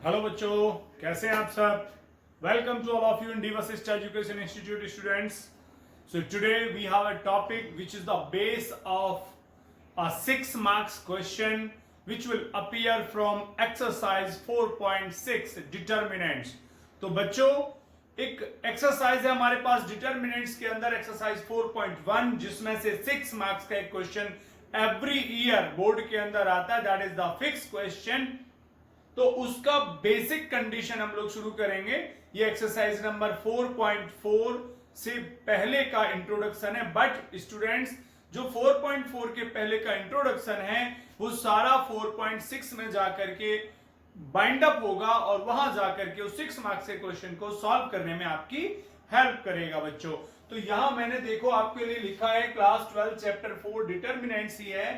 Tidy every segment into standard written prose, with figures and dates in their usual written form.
Hello बच्चों, कैसे हैं आप सब। Welcome to all of you in डिवसिस्ट education institute students. So today we have a topic which is the base of a 6 marks question which will appear from exercise 4.6 determinants। तो बच्चों, एक exercise है हमारे पास डिटर्मिनेंट्स के अंदर, exercise 4.1, जिसमें से 6 मार्क्स का एक क्वेश्चन एवरी ईयर बोर्ड के अंदर आता है, that is the fix question. तो उसका बेसिक कंडीशन हम लोग शुरू करेंगे। ये एक्सरसाइज नंबर 4.4 से पहले का इंट्रोडक्शन है, बट स्टूडेंट्स जो 4.4 के पहले का इंट्रोडक्शन है वो सारा 4.6 में जाकर के बाइंड अप होगा और वहां जाकर के उस 6 मार्क्स के क्वेश्चन को सॉल्व करने में आपकी हेल्प करेगा बच्चों। तो यहां मैंने देखो आपके लिए लिखा है क्लास 12 चैप्टर 4 डिटर्मिनेंट्स ही है,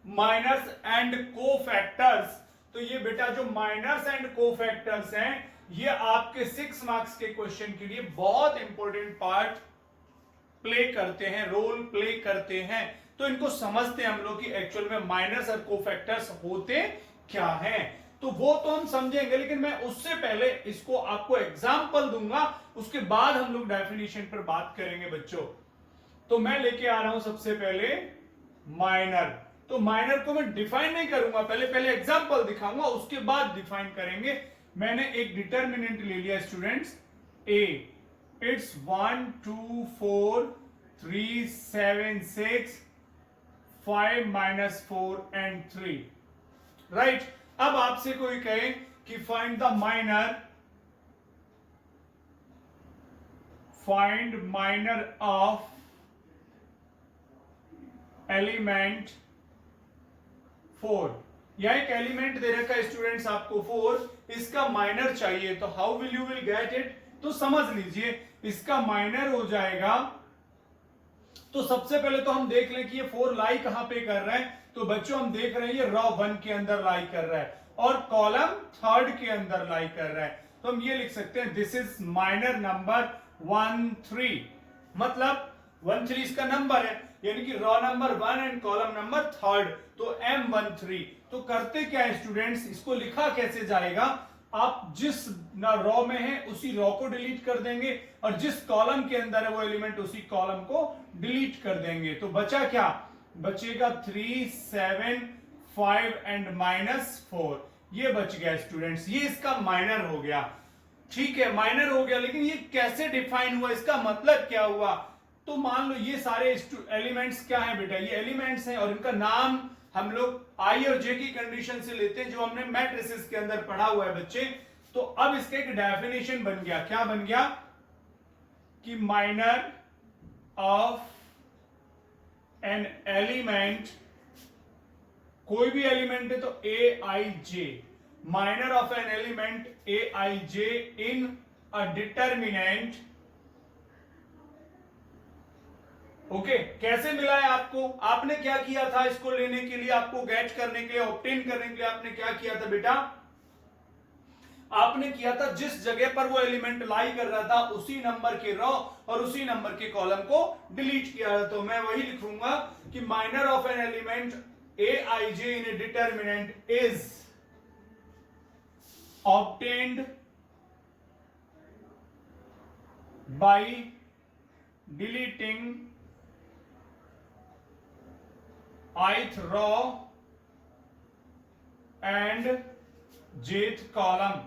माइनर्स एंड कोफैक्टर्स। तो ये बेटा जो माइनर्स एंड कोफैक्टर्स हैं ये आपके 6 मार्क्स के क्वेश्चन के लिए बहुत इंपॉर्टेंट पार्ट प्ले करते हैं, रोल प्ले करते हैं। तो इनको समझते हैं हम लोग कि एक्चुअल में माइनर्स और कोफैक्टर्स होते क्या हैं। तो वो तो हम समझेंगे, लेकिन मैं उससे पहले इसको आपको एग्जांपल दूंगा, उसके बाद हम लोग डेफिनेशन पर बात करेंगे बच्चों। तो मैं लेके आ रहा हूं सबसे पहले माइनर। तो माइनर को मैं डिफाइन नहीं करूंगा, पहले एग्जांपल दिखाऊंगा, उसके बाद डिफाइन करेंगे। मैंने एक डिटर्मिनेंट ले लिया students A, it's 1 2 4 3 7 6 5 -4 and 3, right. अब आपसे कोई कहे कि find the minor, find minor of element 4। यह एक एलिमेंट दे रखा है स्टूडेंट्स आपको 4, इसका माइनर चाहिए। तो how will you will get it, तो समझ लीजिए इसका माइनर हो जाएगा। तो सबसे पहले तो हम देख लें कि ये 4 लाई कहां पे कर रहा है। तो बच्चों हम देख रहे हैं ये रॉ 1 के अंदर लाई कर रहा है और कॉलम 3 के अंदर लाई कर रहा है। तो हम ये लिख सकते हैं दिस इज माइनर नंबर 1 3, मतलब 1 3 इसका नंबर है, यानी कि raw number 1 and column number 3, तो M13। तो करते क्या है स्टूडेंट्स, इसको लिखा कैसे जाएगा, आप जिस रॉ में है उसी रॉ को डिलीट कर देंगे और जिस कॉलम के अंदर है वो एलिमेंट उसी कॉलम को डिलीट कर देंगे। तो बचा क्या, बचेगा 3 7 5 एंड -4, ये बच गया स्टूडेंट्स, ये इसका माइनर हो गया। ठीक है, माइनर हो गया, लेकिन ये कैसे डिफाइन हुआ, इसका मतलब क्या हुआ। तो मान लो ये सारे एलिमेंट्स क्या हैं बेटा, ये एलिमेंट्स हैं और इनका नाम हम लोग आई और जे की कंडीशन से लेते हैं जो हमने मैट्रिसेस के अंदर पढ़ा हुआ है बच्चे। तो अब इसका एक डेफिनेशन बन गया, क्या बन गया कि माइनर ऑफ एन एलिमेंट, कोई भी एलिमेंट है तो A I J, minor of an element A I J in a determinant. Okay, कैसे मिला है आपको, आपने क्या किया था इसको लेने के लिए, आपको गेट करने के लिए, ऑब्टेन करने के लिए आपने क्या किया था बेटा, आपने किया था जिस जगह पर वो एलिमेंट लाई कर रहा था उसी नंबर के रॉ और उसी नंबर के कॉलम को डिलीट किया। तो मैं वही लिखूंगा कि minor of an element A I J in a determinant is obtained by deleting ith row and jth column.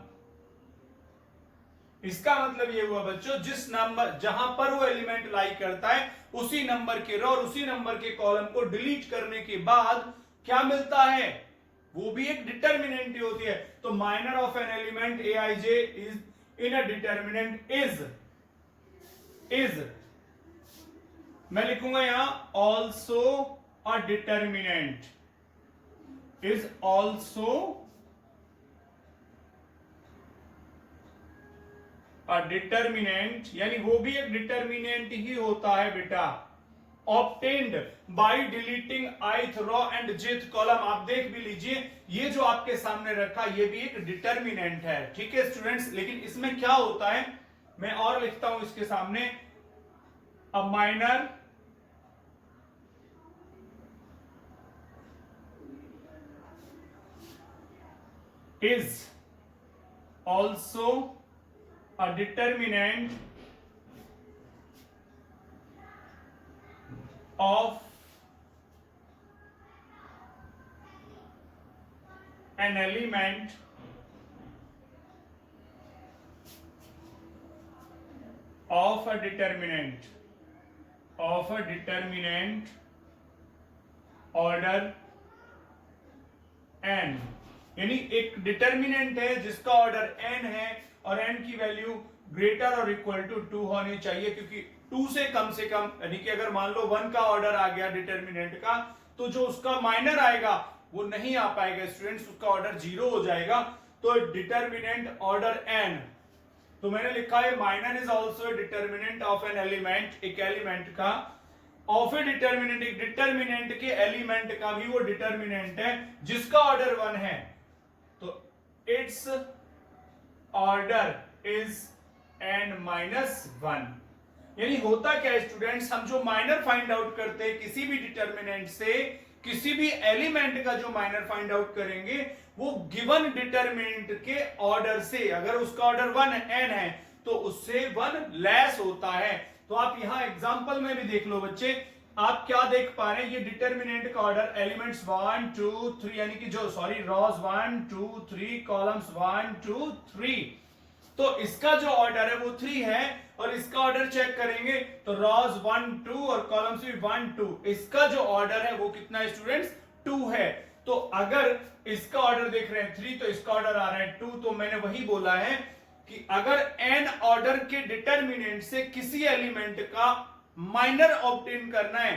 इसका मतलब ये हुआ बच्चों, जिस नंबर जहां पर वो एलिमेंट लाई करता है उसी नंबर के रो और उसी नंबर के कॉलम को डिलीट करने के बाद क्या मिलता है, वो भी एक डिटर्मिनेंट ही होती है। तो minor of an element A I j is in a determinant is मैं लिखूंगा यहां also a determinant, is also a determinant, यानी वो भी एक डिटर्मिनेंट ही होता है बेटा, obtained by deleting ith row and jth column। आप देख भी लीजिए ये जो आपके सामने रखा ये भी एक डिटर्मिनेंट है, ठीक है स्टूडेंट्स। लेकिन इसमें क्या होता है, मैं और लिखता हूं इसके सामने, a minor is also a determinant of an element of a determinant order n, यानी एक डिटर्मिनेंट है जिसका ऑर्डर n है और n की वैल्यू ग्रेटर और इक्वल टू 2 होनी चाहिए, क्योंकि 2 से कम यानी कि अगर मान लो 1 का ऑर्डर आ गया डिटर्मिनेंट का, तो जो उसका माइनर आएगा वो नहीं आ पाएगा स्टूडेंट्स, उसका ऑर्डर 0 हो जाएगा। तो डिटर्मिनेंट ऑर्डर n, तो मैंने लिखा है minor is also determinant of an element, एक एलिमेंट का, ऑफ ए डिटर्मिनेंट, एक डिटर्मिनेंट के एलिमेंट का भी वो डिटर्मिनेंट है जिसका ऑर्डर 1 है, तो इट्स ऑर्डर इज n-1। यानी होता क्या है स्टूडेंट्स, हम जो माइनर फाइंड आउट करते हैं किसी भी डिटर्मिनेंट से, किसी भी एलिमेंट का जो माइनर फाइंड आउट करेंगे वो गिवन डिटर्मिनेंट के ऑर्डर से, अगर उसका ऑर्डर 1 n है तो उससे 1 लेस होता है। तो आप यहां एग्जांपल में भी देख लो बच्चे, आप क्या देख पा रहे हैं, ये डिटर्मिनेंट का ऑर्डर एलिमेंट्स 1 2 3, यानी कि जो रॉज 1 2 3, कॉलम्स 1 2 3, तो इसका जो ऑर्डर है वो 3 है, और इसका ऑर्डर चेक करेंगे तो रॉज 1 2 और कॉलम्स भी 1 2, इसका जो ऑर्डर है वो कितना है स्टूडेंट्स 2 है। तो अगर इसका ऑर्डर देख रहे हैं 3 तो इसका ऑर्डर आ रहा है 2, तो मैंने वही बोला है कि अगर n ऑर्डर के डिटर्मिनेंट से किसी एलिमेंट का माइनर ऑब्टेन करना है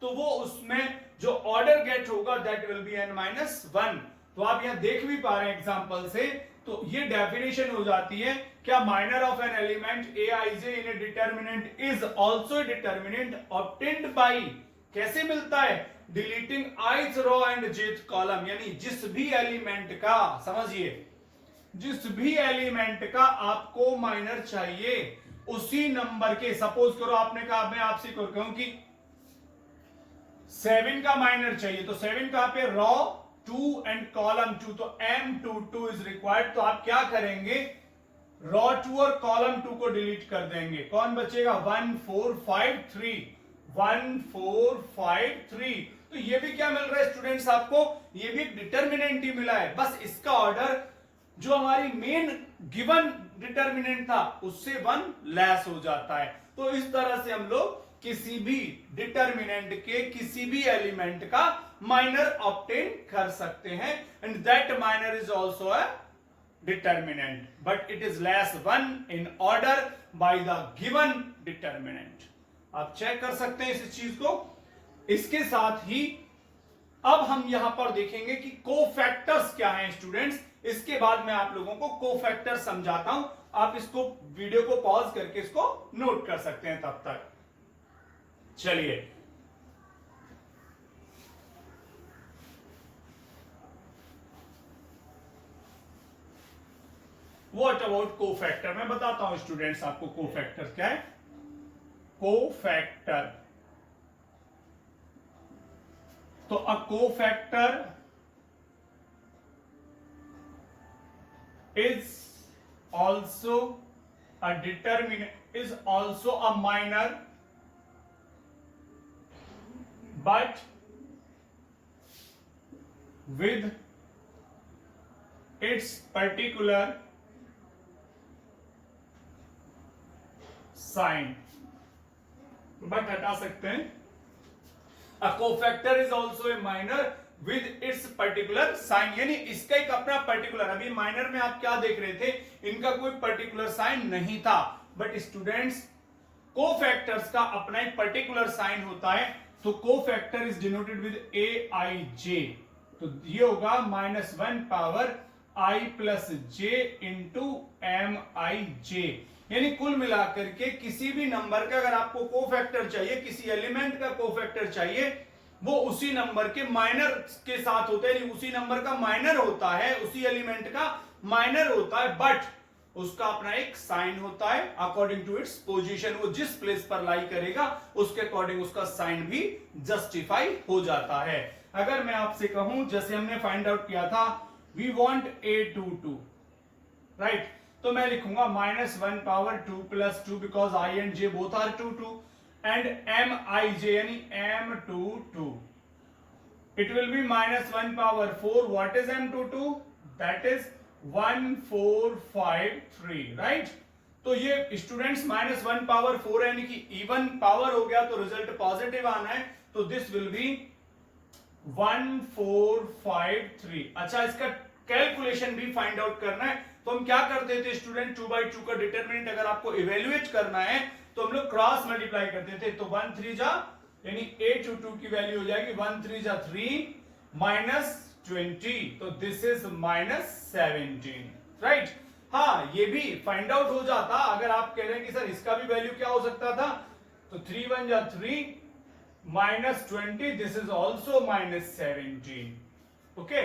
तो वो उसमें जो ऑर्डर गेट होगा दैट विल बी n-1। तो आप यहां देख भी पा रहे हैं एग्जांपल से, तो ये डेफिनेशन हो जाती है, क्या minor of an element aij in a determinant is also determinant obtained by, कैसे मिलता है, deleting ith row and jth column, यानी जिस भी एलिमेंट का, समझिए जिस भी एलिमेंट का आपको माइनर चाहिए उसी नंबर के, सपोज करो आपने कहा, मैं आपसे कहूं कि 7 का माइनर चाहिए, तो 7 कहां पे, रॉ 2 एंड कॉलम 2, तो m22 इज रिक्वायर्ड। तो आप क्या करेंगे, रॉ 2 और कॉलम 2 को डिलीट कर देंगे, कौन बचेगा 1 4 5 3, 1 4 5 3। तो ये भी क्या मिल रहा है स्टूडेंट्स आपको, ये भी डिटर्मिनेंट ही मिला है, बस इसका ऑर्डर जो हमारी मेन गिवन डिटर्मिनेंट था उससे 1 लेस हो जाता है। तो इस तरह से हम लोग किसी भी डिटर्मिनेंट के किसी भी एलिमेंट का माइनर ऑब्टेन कर सकते हैं, and that minor is also a determinant but it is less 1 in order by the given determinant. आप चेक कर सकते हैं इस चीज को। इसके साथ ही अब हम यहां पर देखेंगे कि कोफैक्टर्स क्या हैं स्टूडेंट्स, इसके बाद मैं आप लोगों को कोफैक्टर समझाता हूं, आप इसको वीडियो को पॉज करके इसको नोट कर सकते हैं तब तक। चलिए, व्हाट अबाउट कोफैक्टर, मैं बताता हूं स्टूडेंट्स आपको कोफैक्टर क्या है। कोफैक्टर, तो अ cofactor is also a determinant, is also a minor, but with its particular sign, but हटा सकते हैं। A cofactor is also a minor with its particular sign, यानी इसका एक अपना पर्टिकुलर, अभी माइनर में आप क्या देख रहे थे, इनका कोई पर्टिकुलर साइन नहीं था, बट स्टूडेंट्स कोफैक्टर्स का अपना एक पर्टिकुलर साइन होता है। तो cofactor is denoted with aij, तो ये होगा -1 power i plus j into mij, यानी कुल मिलाकर के किसी भी नंबर का अगर आपको कोफैक्टर चाहिए, किसी एलिमेंट का कोफैक्टर चाहिए, वो उसी नंबर के माइनर के साथ होता है, यानी उसी नंबर का माइनर होता है, उसी एलिमेंट का माइनर होता है, बट उसका अपना एक साइन होता है अकॉर्डिंग टू इट्स पोजीशन, वो जिस प्लेस पर लाई करेगा उसके अकॉर्डिंग उसका साइन भी जस्टिफाई हो जाता है। अगर मैं आपसे कहूं, जैसे हमने फाइंड आउट किया था, वी वांट a22, राइट। तो मैं लिखूंगा -1 power 2 plus 2 because I and J both are 2 2 and Mij यानी M2 2. It will be -1 power 4. What is M22? That is 1453, right? तो ये स्टूडेंट्स -1 पावर 4 यानी कि इवन पावर हो गया तो रिजल्ट पॉजिटिव आना है, तो दिस विल बी 1453. अच्छा, इसका कैलकुलेशन भी फाइंड आउट करना है, तो हम क्या करते थे स्टूडेंट, 2/2 का डिटरमिनेंट अगर आपको इवेल्युएट करना है तो हम लोग क्रॉस मल्टीप्लाई करते थे, तो 1 3 जा यानी 822 की वैल्यू हो जाएगी 1 3 जा 3 -20, तो दिस इज -17, राइट। हाँ, ये भी फाइंड आउट हो जाता अगर आप कह रहे हैं कि सर इसका भी वैल्यू क्या हो सकता था, तो 3 1 जा 3 -20, दिस इज ऑल्सो -17. ओके,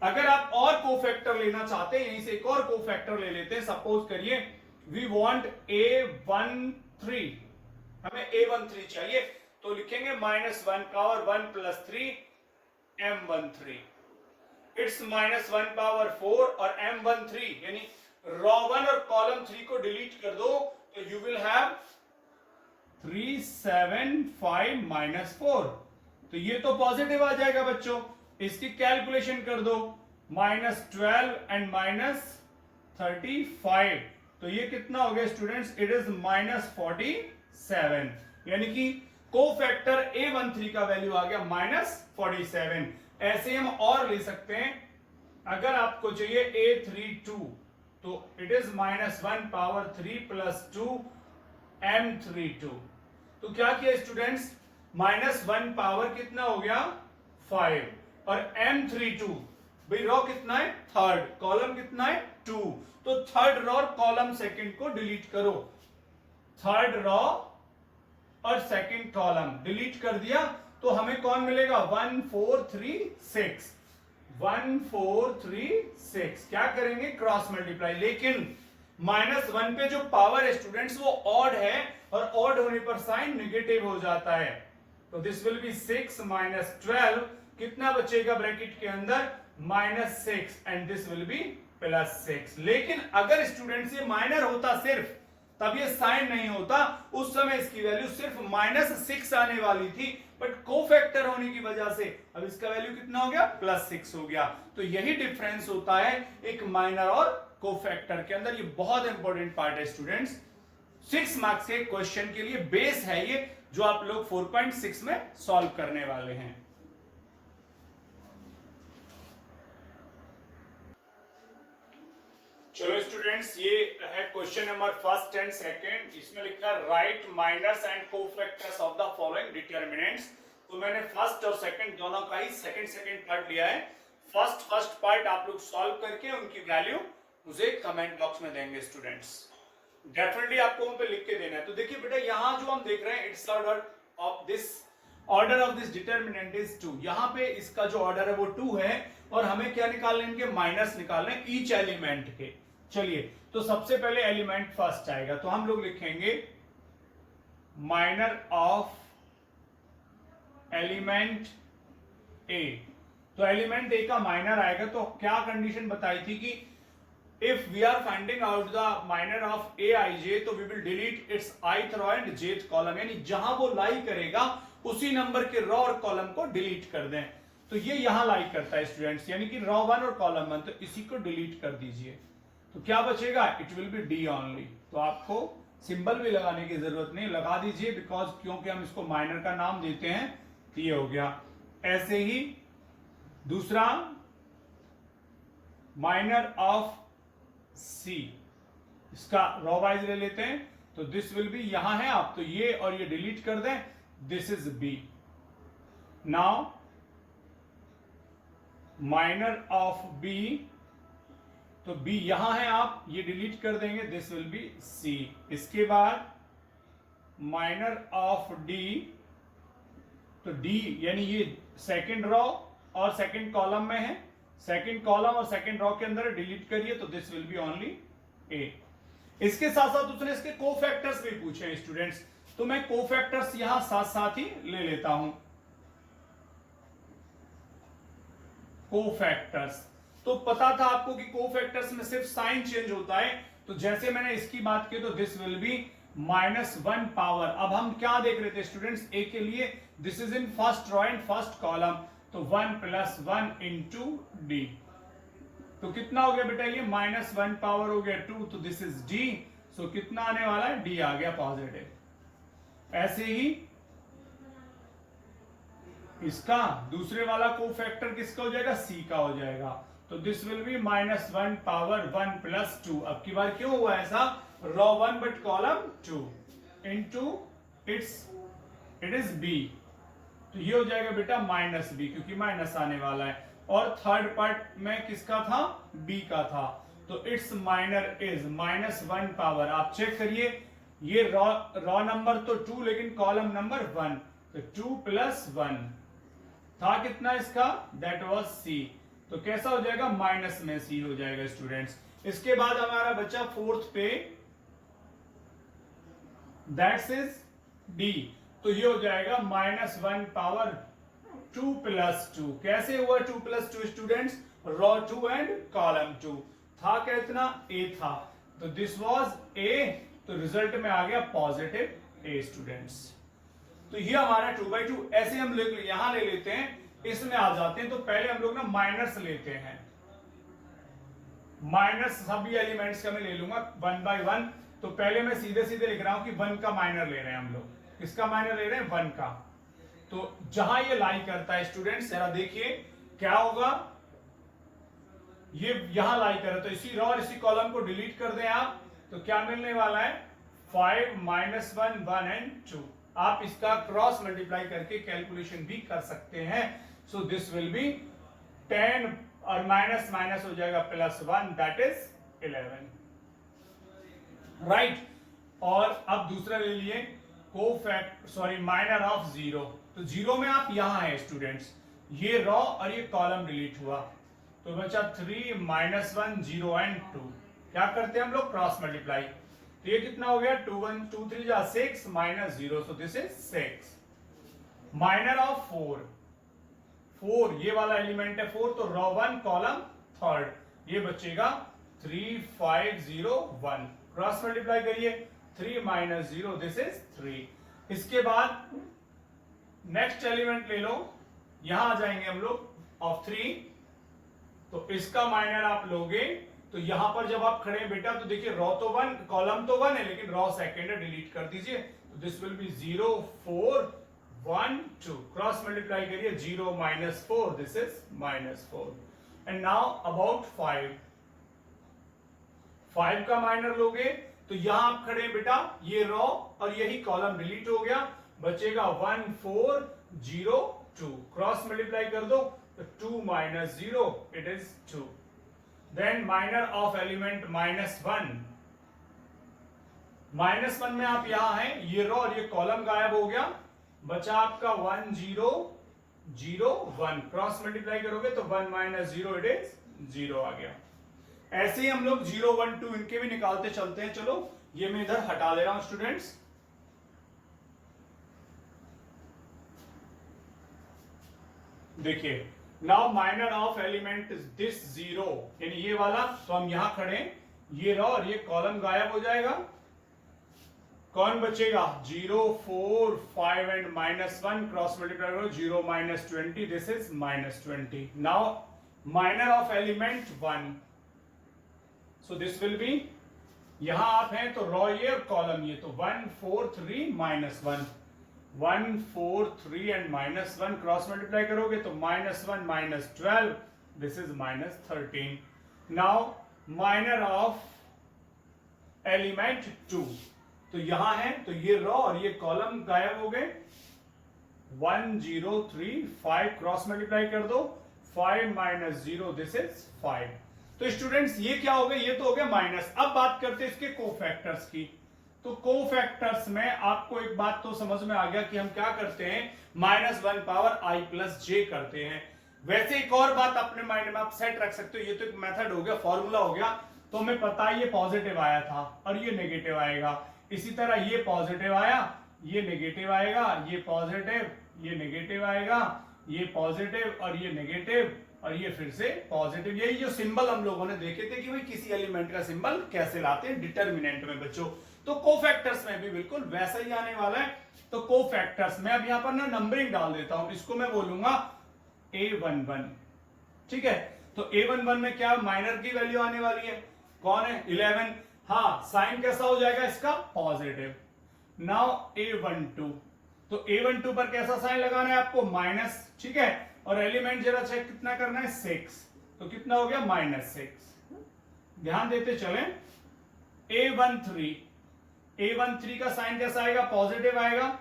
अगर आप और कोफैक्टर लेना चाहते हैं, यहीं से एक और कोफैक्टर ले लेते हैं, सपोज करिए वी वांट A13, हमें A13 चाहिए, तो लिखेंगे -1 power 1 plus 3 M13. It's -1 power 4 और M13 यानी रॉ 1 और कॉलम 3 को डिलीट कर दो, तो यू विल हैव 375 -4. तो ये तो पॉजिटिव आ जाएगा बच्चों, इसकी कैलकुलेशन कर दो, -12 एंड -35, तो ये कितना हो गया स्टूडेंट्स, इट इज -47, यानी कि कोफैक्टर A13 का वैल्यू आ गया -47. ऐसे हम और ले सकते हैं, अगर आपको चाहिए A32 तो it is -1 power 3 plus 2 M32. तो क्या किया स्टूडेंट्स, -1 पावर कितना हो गया 5 और M32 भाई रॉ कितना है थर्ड, कॉलम कितना है 2, तो थर्ड रॉ और कॉलम सेकंड को डिलीट करो, थर्ड रॉ और सेकंड कॉलम डिलीट कर दिया, तो हमें कौन मिलेगा 1436. 1436 क्या करेंगे क्रॉस मल्टीप्लाई, लेकिन -1 पे जो पावर है स्टूडेंट्स वो ऑड है और ऑड होने पर साइन नेगेटिव हो जाता है, तो दिस विल बी 6 -12, कितना बचेगा ब्रैकेट के अंदर -6 एंड दिस विल बी +6. लेकिन अगर स्टूडेंट्स ये माइनर होता सिर्फ, तब ये साइन नहीं होता, उस समय इसकी वैल्यू सिर्फ -6 आने वाली थी, बट कोफैक्टर होने की वजह से अब इसका वैल्यू कितना हो गया +6 हो गया. तो यही डिफरेंस होता है एक माइनर और कोफैक्टर के अंदर. ये बहुत इंपॉर्टेंट पार्ट है स्टूडेंट्स, 6 मार्क्स के क्वेश्चन के लिए बेस है ये, जो आप लोग 4.6 में सॉल्व करने वाले हैं. चलो स्टूडेंट्स, ये है question number first and second. इसमें लिखा है write minors and cofactors of the following determinants. तो मैंने फर्स्ट और सेकंड दोनों का ही सेकंड पार्ट लिया है. फर्स्ट पार्ट आप लोग सॉल्व करके उनकी वैल्यू मुझे कमेंट बॉक्स में देंगे स्टूडेंट्स. डेफिनेटली आपको उन पे लिख के देना है. तो देखिए बेटा, यहां जो हम देख रहे हैं, it's order of this determinant is 2. यहां पे इसका जो ऑर्डर है वो 2 है और हमें क्या निकालने, इनके माइनस निकालने ईच एलिमेंट के. चलिए, तो सबसे पहले एलिमेंट फर्स्ट आएगा, तो हम लोग लिखेंगे माइनर ऑफ एलिमेंट ए. तो एलिमेंट ए का माइनर आएगा, तो क्या कंडीशन बताई थी कि if we are finding out the minor of A I J, तो we will delete its ith row and jth column, यानी जहां वो लाई करेगा उसी नंबर के रॉ और कॉलम को डिलीट कर दें. तो ये यहां लाई करता है स्टूडेंट्स, यानी कि रॉ 1 और कॉलम 1, तो इसी को डिलीट कर दीजिए. तो क्या बचेगा, it will be D only. तो आपको सिंबल भी लगाने की जरूरत नहीं, लगा दीजिए बिकॉज क्योंकि हम इसको माइनर का नाम देते हैं. तो ये हो गया. ऐसे ही दूसरा माइनर ऑफ सी, इसका रॉ वाइज ले लेते हैं, तो दिस विल बी, यहां है आप, तो ये और ये डिलीट कर दें, this is B. Now minor of B, तो बी यहां है आप, ये डिलीट कर देंगे, दिस विल बी सी. इसके बाद माइनर ऑफ डी, तो डी यानी ये सेकंड रॉ और सेकंड कॉलम में है, सेकंड कॉलम और सेकंड रॉ के अंदर डिलीट करिए, तो this will be only A. इसके साथ साथ उसने इसके कोफैक्टर्स भी पूछे हैं स्टूडेंट्स, तो मैं कोफैक्टर्स यहां साथ साथ ही ले लेता हूं. कोफैक्टर्स, तो पता था आपको कि कोफैक्टर्स में सिर्फ साइन चेंज होता है, तो जैसे मैंने इसकी बात की तो दिस विल बी -1 पावर। अब हम क्या देख रहे थे स्टूडेंट्स, ए के लिए this is in first row and first column, तो 1 + 1 इंटू डी, तो कितना हो गया बेटा, ये -1 पावर हो गया 2, तो दिस इज डी। सो कितना आने वाला है, डी आ गया पॉजिटिव। ऐसे ही इसका दूसरे वाला कोफैक्टर किसका हो जाएगा, सी का हो जाएगा, तो दिस विल बी -1 पावर 1 + 2। अब की बार क्यों हुआ ऐसा, row 1 but column 2 into it is B, तो ये हो जाएगा बेटा -b, क्योंकि माइनस आने वाला है। और थर्ड पार्ट में किसका था, b का था, तो इट्स माइनर इज -1 पावर। आप चेक करिए, ये रॉ नंबर तो 2 लेकिन कॉलम नंबर 1, तो 2 + 1 था कितना इसका, दैट वाज c, तो कैसा हो जाएगा, माइनस में c हो जाएगा स्टूडेंट्स। इसके बाद हमारा बचा फोर्थ पे, दैट्स इज d, तो ये हो जाएगा -1 पावर 2 + 2। कैसे हुआ 2 + 2 स्टूडेंट्स, रॉ 2 एंड कॉलम 2 था, कितना a था, तो दिस वाज a, तो रिजल्ट में आ गया पॉजिटिव a स्टूडेंट्स। तो ये हमारा 2/2। ऐसे हम यहां ले लेते हैं, इसमें आ जाते हैं, तो पहले हम लोग ना माइनर्स लेते हैं, माइनस सभी एलिमेंट्स का मैं ले लूंगा 1/1। तो पहले मैं सीधे सीधे लिख रहा हूं कि 1 का माइनर ले रहे हैं हम लोग, किसका माइनर ले रहे हैं, 1 का। तो जहां ये लाई करता है स्टूडेंट्स, जरा देखिए क्या होगा, ये यहां लाई कर रहा है, तो इसी रो और इसी कॉलम को डिलीट कर दें आप, तो क्या मिलने वाला है, 5 -1 1 एंड 2। आप इसका क्रॉस मल्टीप्लाई करके कैलकुलेशन भी कर सकते हैं। सो दिस विल बी 10 और माइनस माइनस हो जाएगा +1, दैट इज 11, राइट। और अब दूसरा ले लिए माइनर ऑफ 0, तो 0 में आप यहां है स्टूडेंट्स, ये रॉ और ये कॉलम डिलीट हुआ, तो बचा 3 -1 0 एंड 2। क्या करते हैं हम लोग, क्रॉस मल्टीप्लाई, तो ये कितना हो गया, 2 1 2 3 जा 6 -0, so this is 6। Minor of 4 ये वाला एलिमेंट है 4, तो रॉ 1 कॉलम 3rd, ये बचेगा 3 5 0 1। क्रॉस मल्टीप्लाई करिए, 3 -0, दिस इज 3। इसके बाद नेक्स्ट एलिमेंट ले लो, यहां आ जाएंगे हम लोग ऑफ 3, तो इसका माइनर आप लोगे, तो यहां पर जब आप खड़े हैं बेटा, तो देखिए रॉ तो 1 कॉलम तो 1 है, लेकिन रॉ सेकंड है, डिलीट कर दीजिए, तो this will B 0 4 1 2। Cross multiply करिए, 0 -4, this is -4। And now about 5 का माइनर लोगे, तो यहां आप खड़े हैं बेटा, ये रॉ और यही कॉलम डिलीट हो गया, बचेगा 1 4 0 2। क्रॉस मल्टीप्लाई कर दो, तो 2 -0, it is 2। Then minor of element -1, -1 में आप यहां हैं, ये रो और ये कॉलम गायब हो गया, बचा आपका 1 0 0 1। क्रॉस मल्टीप्लाई करोगे तो 1 -0, इट इज 0 आ गया। ऐसे ही हम लोग 0 1 2 इनके भी निकालते चलते हैं। चलो ये मैं इधर हटा दे रहा हूं स्टूडेंट्स। देखिए now minor of element is this 0, यानी ये वाला, तो हम यहां खड़े, ये रो और ये कॉलम गायब हो जाएगा, कौन बचेगा 0 4 5 एंड -1। क्रॉस मल्टीप्लाई करो, 0 -20, this is -20। Now minor of element 1, so this will B, यहां आप हैं तो रो ये और कॉलम ये, तो 1 4 3 -1, 1 4 3 एंड -1। क्रॉस मल्टीप्लाई करोगे तो -1 -12, this is -13। Now minor of element 2, तो यहां है तो ये रो और ये कॉलम गायब हो गए, 1 0 3 5। क्रॉस मल्टीप्लाई कर दो, 5 -0, दिस इज 5। तो स्टूडेंट्स ये क्या हो गया, ये तो हो गया माइनस। अब बात करते हैं इसके कोफैक्टर्स की। तो कोफैक्टर्स में आपको एक बात तो समझ में आ गया कि हम क्या करते हैं, -1 पावर i + j करते हैं। वैसे एक और बात अपने माइंड में आप सेट रख सकते हो, ये तो एक मेथड हो गया, फॉर्मूला हो गया, तो हमें पता है ये पॉजिटिव आया था और ये नेगेटिव आएगा। इसी तरह ये पॉजिटिव आया, ये नेगेटिव आएगा, ये पॉजिटिव, ये नेगेटिव आएगा, ये पॉजिटिव और ये नेगेटिव और ये फिर से पॉजिटिव। यही जो सिंबल हम लोगों ने देखे थे कि भाई किसी एलिमेंट का सिंबल कैसे लाते हैं डिटर्मिनेंट में बच्चों, तो कोफैक्टर्स में भी बिल्कुल वैसा ही आने वाला है। तो कोफैक्टर्स में अब यहां पर ना नंबरिंग डाल देता हूं, इसको मैं बोलूंगा A11, ठीक है। तो A11 में क्या माइनर की वैल्यू आने वाली है, कौन है 11। हाँ, साइन कैसा हो जाएगा इसका, पॉजिटिव। नाउ A12, तो A12 पर कैसा साइन लगाना है आपको, माइनस, ठीक है। और एलिमेंट जरा चेक कितना करना है, 6, तो कितना हो गया -6। ध्यान देते चलें। A13 का साइन कैसा आएगा, पॉजिटिव आएगा,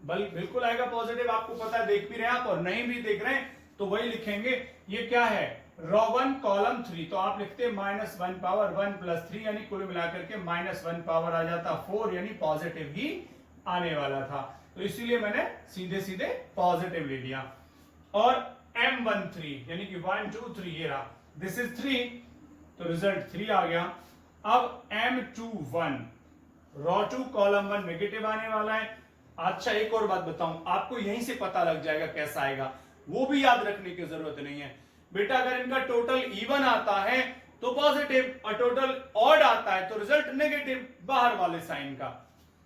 बिल्कुल आएगा पॉजिटिव, आपको पता है, देख भी रहे हैं आप, और नहीं भी देख रहे हैं तो वही लिखेंगे। ये क्या है, रो 1 कॉलम 3, तो आप लिखते -1 पावर 1 + 3, यानी कुल मिलाकर के -1 पावर आ जाता 4, यानी पॉजिटिव ही आने वाला था, तो इसीलिए मैंने सीधे सीधे पॉजिटिव ले लिया। और M13 यानी कि 1 2 3, ये रहा, दिस इज 3, तो रिजल्ट 3 आ गया। अब M21 रो 2 कॉलम 1 नेगेटिव आने वाला है। अच्छा, एक और बात बताऊं आपको, यहीं से पता लग जाएगा कैसा आएगा, वो भी याद रखने की जरूरत नहीं है बेटा। अगर इनका टोटल इवन आता है तो पॉजिटिव, और टोटल ऑड आता है तो रिजल्ट नेगेटिव, बाहर वाले साइन का।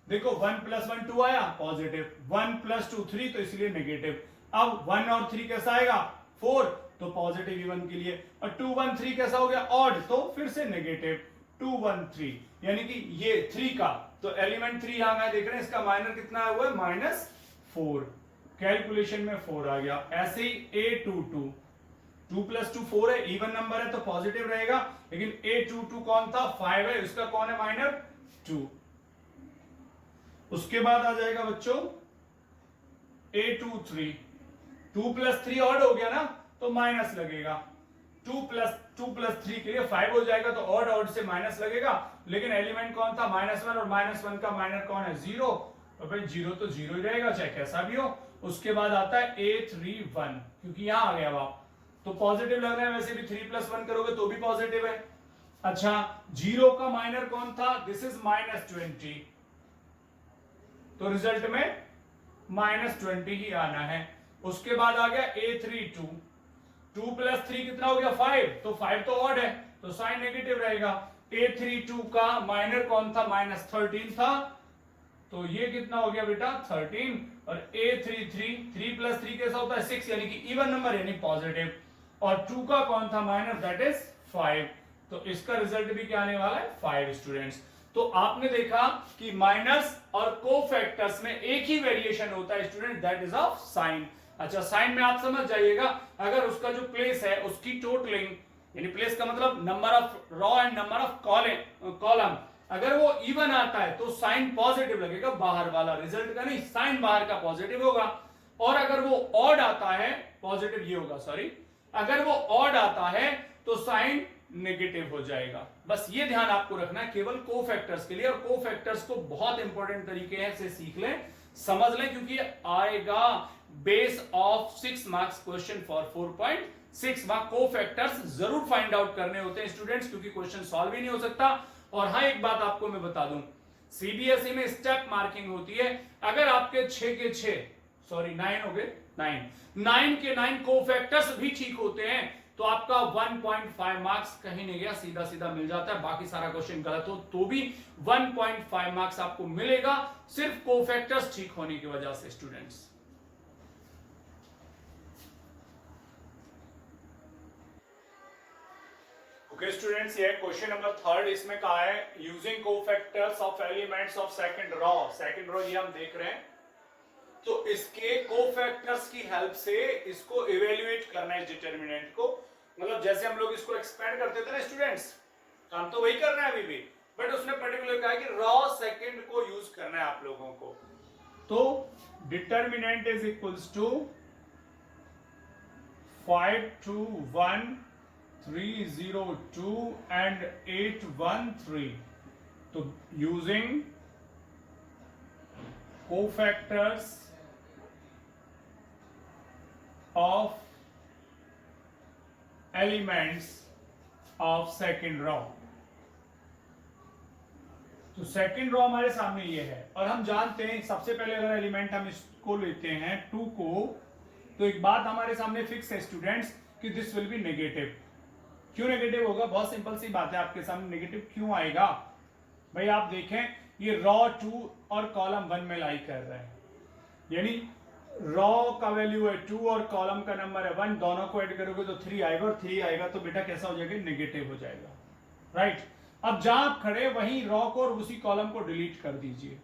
देखो 1 + 1 2 आया पॉजिटिव, 1 + 2 3, तो इसलिए नेगेटिव। अब 1 और 3 कैसा आएगा, 4, तो पॉजिटिव इवन के लिए। और 2 1 3 कैसा हो गया, ऑड, तो फिर से नेगेटिव। 2 1 3 यानी कि ये 3 का, तो एलिमेंट 3 यहां देख रहे हैं, इसका माइनर कितना हुआ है, -4। कैलकुलेशन में 4 आ गया। ऐसे ही A22, 2 + 2 4 है, इवन नंबर है तो पॉजिटिव रहेगा, लेकिन A22 कौन था, 5 है, इसका कौन है, -2। उसके बाद आ जाएगा बच्चों A23, 2 + 3 ऑड हो गया ना, तो माइनस लगेगा। 2 + 3 के लिए 5 हो जाएगा, तो ऑड से माइनस लगेगा, लेकिन एलिमेंट कौन था, -1, और -1 का माइनर कौन है, 0, तो भाई 0 तो 0 ही रहेगा चाहे कैसा भी हो। उसके बाद आता है A31, क्योंकि यहां आ गया आप, तो पॉजिटिव लग रहा है, वैसे भी 3 + 1 करोगे तो भी पॉजिटिव है। अच्छा, 0 का माइनर कौन था, दिस इज -20, तो रिजल्ट में -20 ही आना है। उसके बाद आ गया A32, 2 + 3 कितना हो गया, 5, तो 5 तो ऑड है, तो साइन नेगेटिव रहेगा। A32 का माइनर कौन था, -13 था, तो ये कितना हो गया बेटा, 13। और A33, 3 + 3 कैसा होता है, 6, यानी कि इवन नंबर, यानी पॉजिटिव। और 2 का कौन था माइनर, दैट इज 5, तो इसका रिजल्ट भी क्या आने वाला है, 5 स्टूडेंट्स। तो आपने देखा कि माइनस और कोफैक्टर्स में एक ही वेरिएशन होता है student, that is of sine. अच्छा, साइन में आप समझ जाइएगा, अगर उसका जो प्लेस है उसकी टोटलिंग, यानी प्लेस का मतलब number of row and number of column, अगर वो इवन आता है तो साइन पॉजिटिव लगेगा, बाहर वाला, रिजल्ट का नहीं, साइन बाहर का पॉजिटिव होगा। और अगर वो ऑड आता है, पॉजिटिव ये होगा, सॉरी, अगर वो ऑड आता है तो साइन नेगेटिव हो जाएगा। बस ये ध्यान आपको रखना है केवल कोफैक्टर्स के लिए, और कोफैक्टर्स को बहुत इंपॉर्टेंट तरीके से सीख लें, समझ लें, क्योंकि आएगा base of 6 marks question for 4.6 marks. Cofactors जरूर फाइंड आउट करने होते हैं स्टूडेंट्स, क्योंकि क्वेश्चन सॉल्व ही नहीं हो सकता। और हाँ, एक बात आपको मैं बता दूं, सीबीएसई में स्टेप मार्किंग होती है, अगर आपके 6 के 6, सॉरी 9 हो गए, 9 के 9 कोफैक्टर्स भी ठीक होते हैं, तो आपका 1.5 मार्क्स कहीं नहीं गया, सीधा सीधा मिल जाता है। बाकी सारा क्वेश्चन गलत हो तो भी 1.5 मार्क्स आपको मिलेगा, सिर्फ कोफैक्टर्स ठीक होने की वजह से स्टूडेंट्स। ओके स्टूडेंट्स, ये क्वेश्चन नंबर 3, इसमें कहा है using cofactors of elements of second row, ये हम देख रहे हैं। तो इसके कोफैक्टर्स की हेल्प से इसको इवेल्युएट करना है, डिटरमिनेंट को, मतलब जैसे हम लोग इसको एक्सपेंड करते थे ना स्टूडेंट्स, हम तो वही कर रहे हैं अभी भी, बट उसने पर्टिकुलर कहा कि रॉ सेकंड को यूज करना है आप लोगों को। तो determinant is equals to 5 2 1 3 0 2 and 8 1 3। तो using cofactors of elements of second row, तो सेकंड रो हमारे सामने ये है, और हम जानते हैं सबसे पहले अगर एलिमेंट हम इसको लेते हैं 2 को, तो एक बात हमारे सामने फिक्स है स्टूडेंट्स कि दिस विल बी नेगेटिव। क्यों नेगेटिव होगा? बहुत सिंपल सी बात है, आपके सामने नेगेटिव क्यों आएगा भाई? आप देखें ये रॉ 2 और कॉलम 1 में लाई कर रहा है, यानी रॉ का वैल्यू है 2 और कॉलम का नंबर है 1, दोनों को ऐड करोगे तो 3 आएगा, और 3 आएगा तो बेटा कैसा हो जाएगा? नेगेटिव हो जाएगा, राइट। अब जहां आप खड़े वहीं रॉ को और उसी कॉलम को डिलीट कर दीजिए।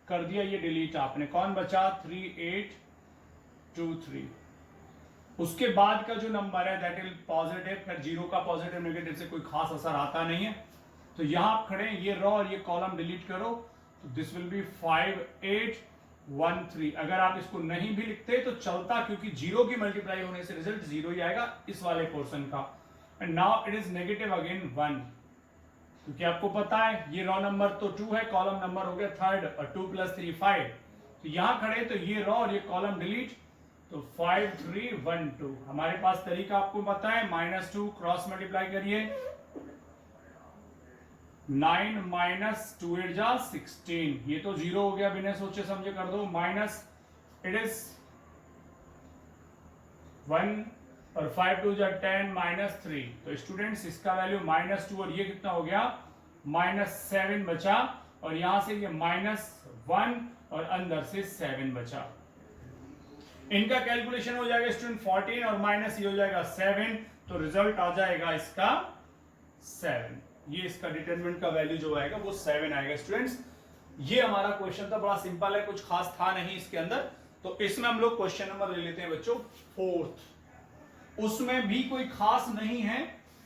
कर दिया ये डिलीट आपने, कौन बचा? 3 8 2 3। उसके बाद का जो नंबर है दैट इज पॉजिटिव, फिर जीरो का पॉजिटिव नेगेटिव से कोई खास असर आता नहीं है। तो यहां आप खड़े हैं, ये रॉ और ये कॉलम डिलीट करो तो दिस विल बी 5 8 1 3। अगर आप इसको नहीं भी लिखते तो चलता, क्योंकि जीरो की मल्टीप्लाई होने से रिजल्ट जीरो ही आएगा इस वाले पोर्शन का। And now it is negative again 1, क्योंकि आपको पता है ये रॉ नंबर तो 2 है, कॉलम नंबर हो गया थर्ड, और 2 + 3 5। तो यहां खड़े तो ये रॉ और ये कॉलम डिलीट, तो 5 3 1 2। हमारे पास तरीका आपको पता है, -2 क्रॉस मल्टीप्लाई करिए, 9 - 2 8 जा 16। ये तो जीरो हो गया, बिना सोचे समझे कर दो, माइनस इट इज 1 और 5 2 जा 10 -3। तो स्टूडेंट्स इसका वैल्यू -2 और ये कितना हो गया? -7 बचा, और यहां से ये -1 और अंदर से 7 बचा। इनका कैलकुलेशन हो जाएगा स्टूडेंट 14 और माइनस ये हो जाएगा 7, तो रिजल्ट आ जाएगा इसका 7। ये इसका डिटरमिनेंट का वैल्यू जो आएगा वो 7 आएगा स्टूडेंट्स। ये हमारा क्वेश्चन था, बड़ा सिंपल है, कुछ खास था नहीं इसके अंदर। तो इसमें हम लोग क्वेश्चन नंबर ले लेते हैं बच्चों 4th। उसमें भी कोई खास नहीं है,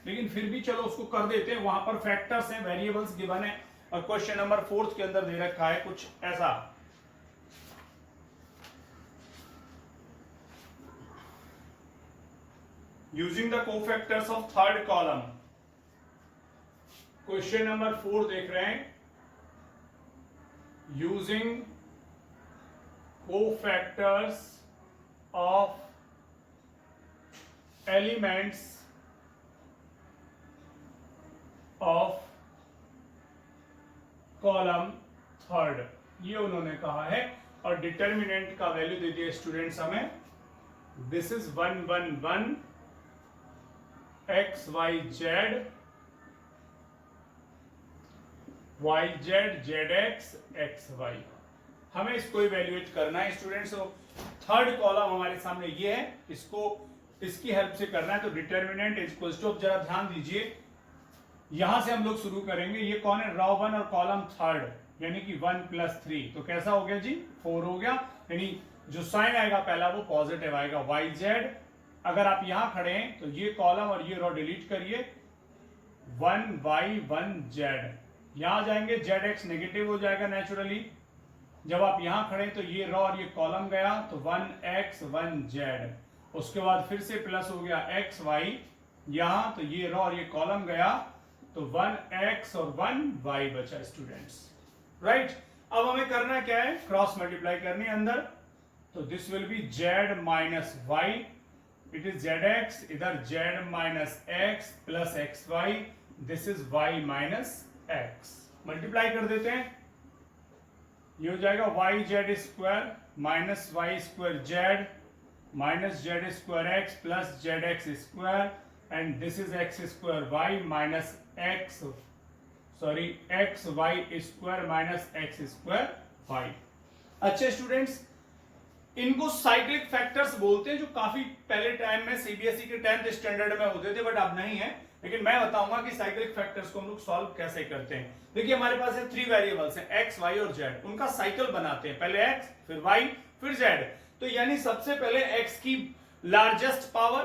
लेकिन फिर भी चलो उसको कर देते हैं। वहां पर फैक्टर्स हैं, वेरिएबल्स गिवन है, और क्वेश्चन नंबर 4th के अंदर दे रखा है कुछ ऐसा। Using the cofactors of third column, question number 4 देख रहे हैं। Using cofactors of elements of column third, ये उन्होंने कहा है, और डिटर्मिनेंट का वैल्यू दे दिया स्टूडेंट्स हमें। This is 1 1 1 x y z y z z x x y। हमें इसको इवेल्युएट करना है स्टूडेंट्स। तो थर्ड कॉलम हमारे सामने ये है, इसको इसकी हेल्प से करना है। तो डिटर्मिनेंट इज इक्वल टू, अब जरा ध्यान दीजिए, यहां से हम लोग शुरू करेंगे। ये कौन है? रॉ 1 और कॉलम थर्ड, यानी कि 1 + 3, तो कैसा हो गया जी? 4 हो गया। यानी जो साइन आएगा पहला वो पॉजिटिव आएगा, वाई जेड। अगर आप यहां खड़े हैं तो ये कॉलम और ये रॉ डिलीट करिए, 1y 1z। यहां जाएंगे जेड एक्स नेगेटिव हो जाएगा नेचुरली। जब आप यहां खड़े तो ये रॉ और ये कॉलम गया, तो 1x 1z। उसके बाद फिर से प्लस हो गया xy यहां, तो ये रॉ और ये कॉलम गया, तो 1x और 1y बचा स्टूडेंट्स, राइट। अब हमें करना क्या है? क्रॉस मल्टीप्लाई करनी है अंदर। तो this will be z minus y, it is zx, इधर z minus x plus xy, this is y minus x। Multiply कर देते हैं, ये हो जाएगा yz square minus y square z minus z square x plus z x square, and this is x square y minus x, sorry x y square minus x square y. अच्छे students, इनको cyclic factors बोलते हैं, जो काफी पहले time में CBSE के 10th standard में होते थे, बट अब नहीं है। लेकिन मैं बताऊंगा कि साइक्लिक फैक्टर्स को हम लोग सॉल्व कैसे करते हैं। देखिए हमारे पास है 3 वेरिएबल्स हैं, एक्स वाई और जेड। उनका साइकिल बनाते हैं, पहले एक्स फिर वाई फिर जेड। तो यानी सबसे पहले एक्स की लार्जेस्ट पावर,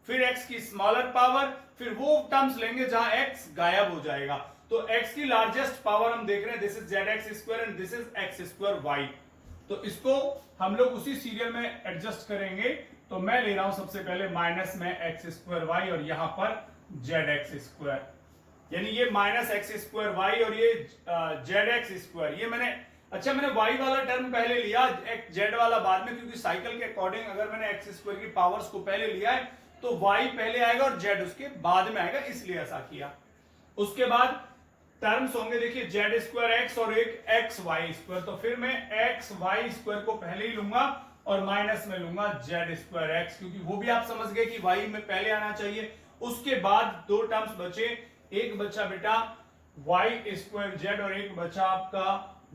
फिर एक्स की स्मॉलर पावर, फिर वो टर्म्स लेंगे जहां एक्स गायब हो जाएगा। तो एक्स की लार्जेस्ट पावर हम देख रहे हैं, this is z x square and this is x square y. तो इसको हम लोग उसी सीरियल में एडजस्ट करेंगे। तो मैं ले रहा हूं सबसे पहले माइनस में एक्स स्क्वायर वाई और यहां पर जेड एक्स स्क्वायर, यानी ये माइनस एक्स स्क्वायर वाई और ये जेड एक्स स्क्वायर। ये मैंने वाई वाला टर्म पहले लिया, जेड वाला बाद में, क्योंकि साइकिल के अकॉर्डिंग अगर मैंने एक्स स्क्वायर की पावर्स को पहले लिया है तो वाई पहले आएगा और जेड उसके बाद में आएगा, इसलिए ऐसा किया। उसके बाद टर्म्स होंगे, देखिए जेड स्क्वायर एक्स और एक एक्स वाई स्क्वायर। तो फिर मैं एक्स वाई स्क्वायर को पहले ही लूंगा और माइनस में लूंगा जेड स्क्वायर एक्स, क्योंकि वो भी आप समझ गए कि वाई में पहले आना चाहिए। उसके बाद दो टर्म्स बचे, एक बचा बेटा वाई स्क्वायर जेड और एक बचा आपका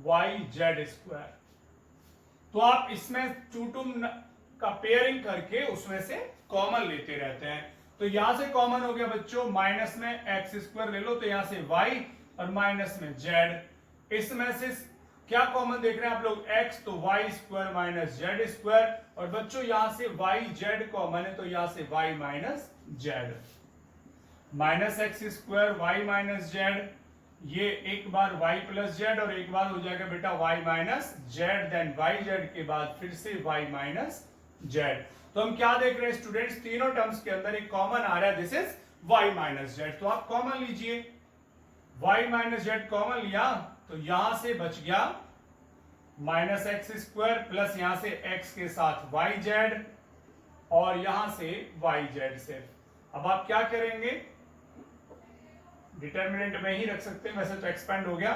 वाई जेड स्क्वायर। तो आप इसमें टू का पेयरिंग करके उसमें से कॉमन लेते रहते हैं। तो यहां से कॉमन हो गया बच्चों, माइनस में एक्स स्क्वायर ले लो तो यहां से वाई और माइनस में जेड। इसमें से क्या कॉमन देख रहे हैं आप लोग, x, तो y square minus z square. और बच्चों यहां से वाई जेड कॉमन है तो यहां से y minus z, minus x square y minus z, ये एक बार y प्लस जेड और एक बार हो जाएगा बेटा y minus z, then y z के बाद फिर से y माइनस जेड। तो हम क्या देख रहे हैं स्टूडेंट्स, तीनों टर्म्स के अंदर एक कॉमन आ रहा है, this is y minus Z. तो आप कॉमन लीजिए, y माइनस जेड कॉमन लिया तो यहां से बच गया माइनस एक्स स्क्वायर प्लस यहां से x के साथ y जेड और यहां से y जेड से। अब आप क्या करेंगे, डिटर्मिनेंट में ही रख सकते हैं, वैसे तो एक्सपेंड हो गया,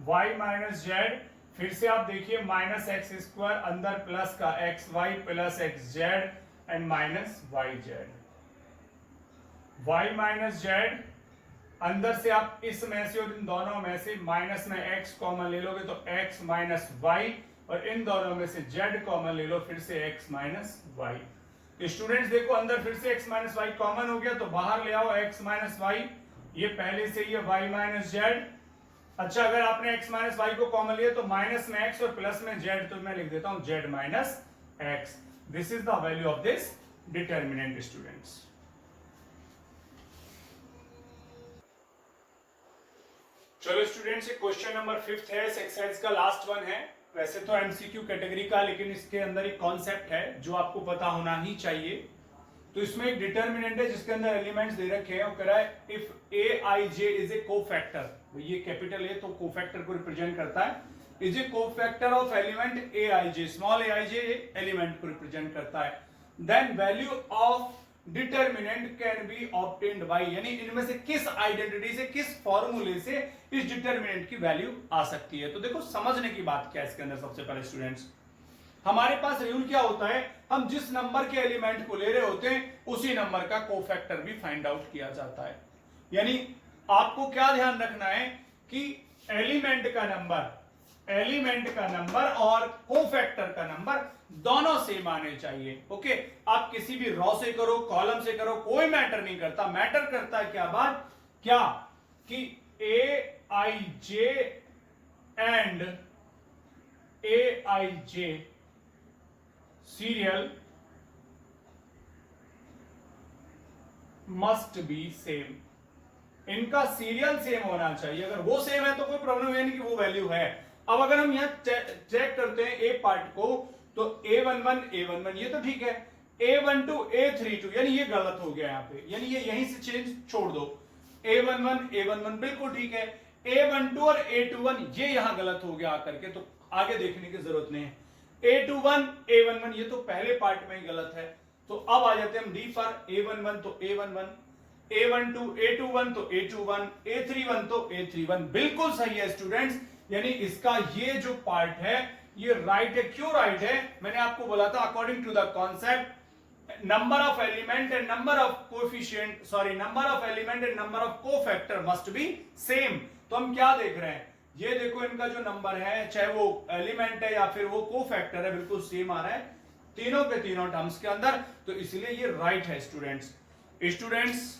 y माइनस जेड, फिर से आप देखिए माइनस एक्स स्क्वायर अंदर प्लस का x y plus x z and minus y z, y minus z अंदर से आप इसमें से और इन दोनों में से माइनस में x कॉमन ले लोगे तो x माइनस वाई और इन दोनों में से z कॉमन ले लो फिर से x माइनस वाई। स्टूडेंट्स देखो अंदर फिर से x माइनस वाई कॉमन हो गया तो बाहर ले आओ x माइनस वाई, ये पहले से ये y माइनस जेड। अच्छा अगर आपने x माइनस वाई को कॉमन लिया तो माइनस में x और प्लस में z, तो मैं लिख देता हूं z minus x। This is the value of this determinant students. चलो स्टूडेंट्स, क्वेश्चन नंबर 5 है, इस एक्सरसाइज का लास्ट वन है। वैसे तो एमसीक्यू कैटेगरी का, लेकिन इसके अंदर एक कॉन्सेप्ट है जो आपको पता होना ही चाहिए। तो इसमें एक डिटर्मिनेंट है जिसके अंदर एलिमेंट्स दे रखे हैं, वो कह रहा है if a I j is A cofactor, ये कैपिटल ए तो कोफैक्टर को रिप्रेजेंट करता है, is A cofactor of element A I j, small a I j element को रिप्रेजेंट करता है, then value of determinant can be obtained by, यानी इनमें से किस आइडेंटिटी से, किस फॉर्मूले से इस डिटर्मिनेंट की वैल्यू आ सकती है। तो देखो समझने की बात क्या है इसके अंदर, सबसे पहले स्टूडेंट्स हमारे पास रूल क्या होता है, हम जिस नंबर के एलिमेंट को ले रहे होते हैं उसी नंबर का कोफैक्टर भी फाइंड आउट किया जाता है। यानी आपको क्या ध्यान रखना है कि एलिमेंट का नंबर और कोफैक्टर का नंबर दोनों सेम आने चाहिए। ओके, आप किसी भी रॉ से करो, कॉलम से करो, कोई मैटर नहीं करता, मैटर करता है क्या बात, क्या कि A I J and A I J serial must be same, इनका सीरियल सेम होना चाहिए। अगर वो सेम है तो कोई प्रॉब्लम है नहीं कि वो वैल्यू है। अब अगर हम यहां चेक करते हैं ए पार्ट को, तो A11 ये तो ठीक है, A12 A32 यानी ये गलत हो गया यहाँ पे, यानी ये यहीं से चेंज छोड़ दो, A11 बिल्कुल ठीक है, A12 और A21 ये यहां गलत हो गया आकर के, तो आगे देखने की जरूरत नहीं है। A21 A11 ये तो पहले पार्ट में ही गलत है। तो अब आ जाते हैं हम डी पर, A11 तो A11, A12 A21 तो A21, A31 तो A31, बिल्कुल सही है स्टूडेंट्स। यानी इसका ये जो पार्ट है ये राइट है। क्यों राइट है, मैंने आपको बोला था according to the concept number of element and number of coefficient, sorry number of element and number of cofactor must be same. तो हम क्या देख रहे हैं, ये देखो इनका जो नंबर है, चाहे वो एलिमेंट है या फिर वो कोफैक्टर है, बिल्कुल सेम आ रहा है तीनों के तीनों टर्म्स के अंदर, तो इसलिए ये राइट है स्टूडेंट्स।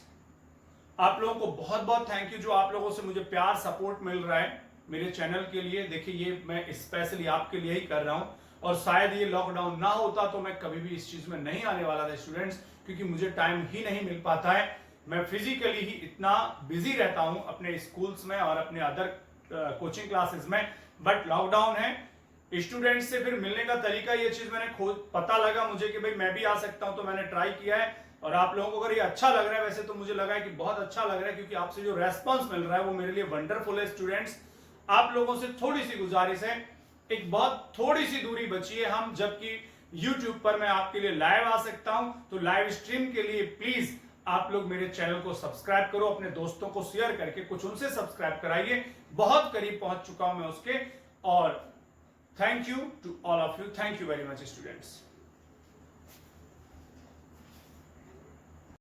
आप लोगों को बहुत बहुत थैंक यू, जो आप लोगों से मुझे प्यार सपोर्ट मिल रहा है मेरे चैनल के लिए। देखिए ये मैं स्पेशली आपके लिए ही कर रहा हूं, और शायद ये लॉकडाउन ना होता तो मैं कभी भी इस चीज में नहीं आने वाला था स्टूडेंट्स, क्योंकि मुझे टाइम ही नहीं मिल पाता है। मैं फिजिकली ही इतना बिजी रहता हूं अपने स्कूल्स में और अपने अदर कोचिंग क्लासेस में, बट लॉकडाउन है। स्टूडेंट्स से फिर मिलने का तरीका, ये चीज मैंने खुद पता लगा मुझे कि भाई मैं भी आ सकता हूं, तो मैंने ट्राई किया है। और आप लोगों को अगर ये अच्छा लग रहा है, वैसे तो मुझे लगा है कि बहुत अच्छा लग रहा है, क्योंकि आपसे जो रेस्पॉन्स मिल रहा है वो मेरे लिए वंडरफुल है स्टूडेंट्स। आप लोगों से थोड़ी सी गुजारिश है, एक बहुत थोड़ी सी दूरी बची है हम, जबकि YouTube पर मैं आपके लिए लाइव आ सकता हूं, तो लाइव स्ट्रीम के लिए प्लीज आप लोग मेरे चैनल को सब्सक्राइब करो, अपने दोस्तों को शेयर करके कुछ उनसे सब्सक्राइब कराइए। बहुत करीब पहुंच चुका हूं मैं उसके, और Thank you to all of you. Thank you very much, students.